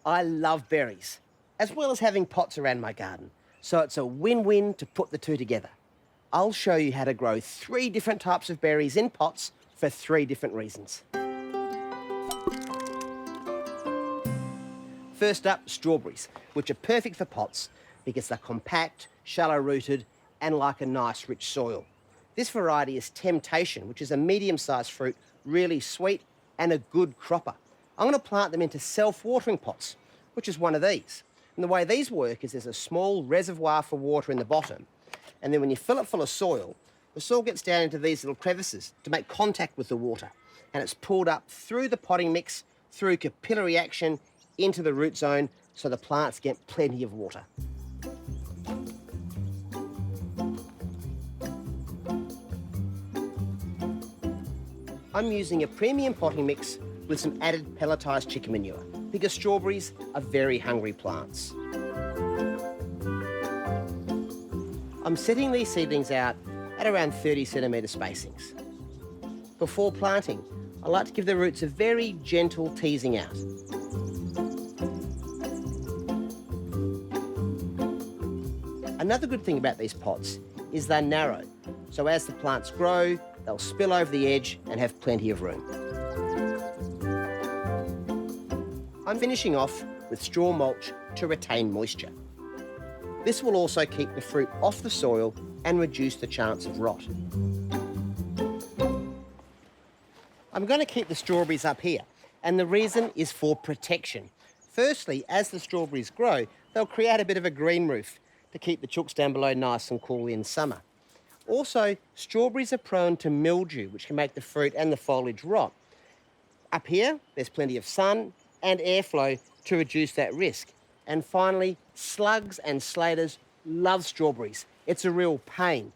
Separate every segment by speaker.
Speaker 1: I love berries, as well as having pots around my garden, so it's a win-win to put the two together. I'll show you how to grow 3 different types of berries in pots for 3 different reasons. First up, strawberries, which are perfect for pots because they're compact, shallow-rooted, and like a nice rich soil. This variety is Temptation, which is a medium-sized fruit, really sweet and a good cropper. I'm going to plant them into self-watering pots, which is one of these. And the way these work is there's a small reservoir for water in the bottom, and then when you fill it full of soil, the soil gets down into these little crevices to make contact with the water, and it's pulled up through the potting mix, through capillary action, into the root zone, so the plants get plenty of water. I'm using a premium potting mix with some added pelletised chicken manure because strawberries are very hungry plants. I'm setting these seedlings out at around 30 centimetre spacings. Before planting, I like to give the roots a very gentle teasing out. Another good thing about these pots is they're narrow, so as the plants grow, they'll spill over the edge and have plenty of room. I'm finishing off with straw mulch to retain moisture. This will also keep the fruit off the soil and reduce the chance of rot. I'm going to keep the strawberries up here, and the reason is for protection. Firstly, as the strawberries grow, they'll create a bit of a green roof to keep the chooks down below nice and cool in summer. Also, strawberries are prone to mildew, which can make the fruit and the foliage rot. Up here, there's plenty of sun and airflow to reduce that risk. And finally, slugs and slaters love strawberries. It's a real pain.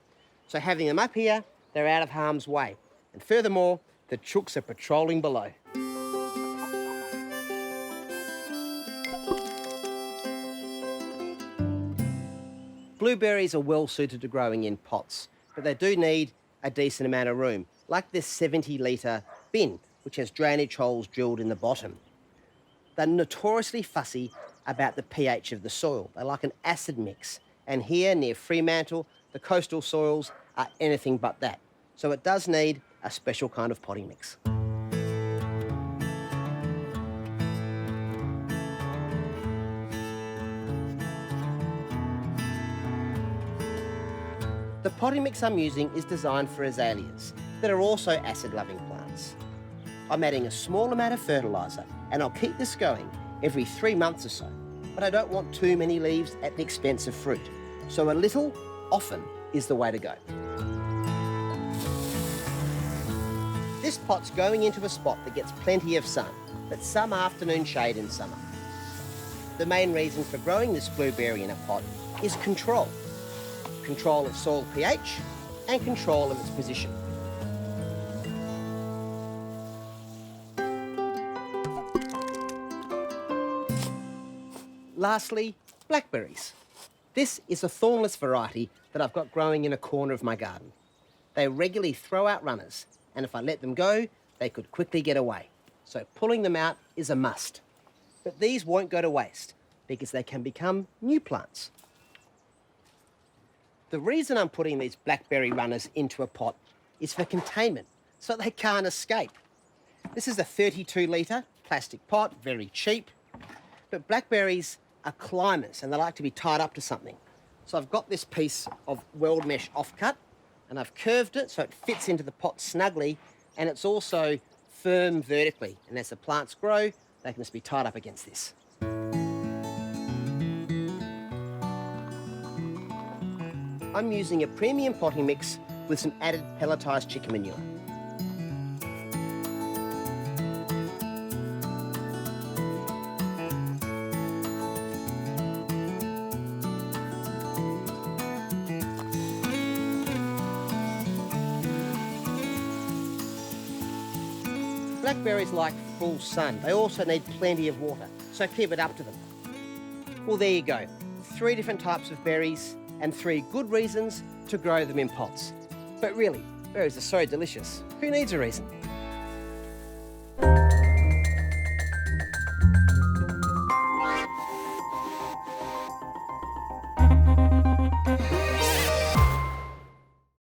Speaker 1: So having them up here, they're out of harm's way. And furthermore, the chooks are patrolling below. Blueberries are well suited to growing in pots, but they do need a decent amount of room, like this 70-litre bin, which has drainage holes drilled in the bottom. They're notoriously fussy about the pH of the soil. They like an acid mix, and here near Fremantle, the coastal soils are anything but that. So it does need a special kind of potting mix. The potting mix I'm using is designed for azaleas that are also acid-loving plants. I'm adding a small amount of fertiliser, and I'll keep this going every 3 months or so. But I don't want too many leaves at the expense of fruit, so a little, often, is the way to go. This pot's going into a spot that gets plenty of sun, but some afternoon shade in summer. The main reason for growing this blueberry in a pot is control. Control of soil pH and control of its position. Lastly, blackberries. This is a thornless variety that I've got growing in a corner of my garden. They regularly throw out runners, and if I let them go, they could quickly get away. So pulling them out is a must. But these won't go to waste because they can become new plants. The reason I'm putting these blackberry runners into a pot is for containment, so they can't escape. This is a 32-litre plastic pot, very cheap, but blackberries are climbers and they like to be tied up to something. So I've got this piece of weld mesh offcut and I've curved it so it fits into the pot snugly, and it's also firm vertically, and as the plants grow, they can just be tied up against this. I'm using a premium potting mix with some added pelletised chicken manure. Blackberries like full sun. They also need plenty of water, so keep it up to them. Well, there you go. 3 different types of berries and 3 good reasons to grow them in pots. But really, berries are so delicious. Who needs a reason?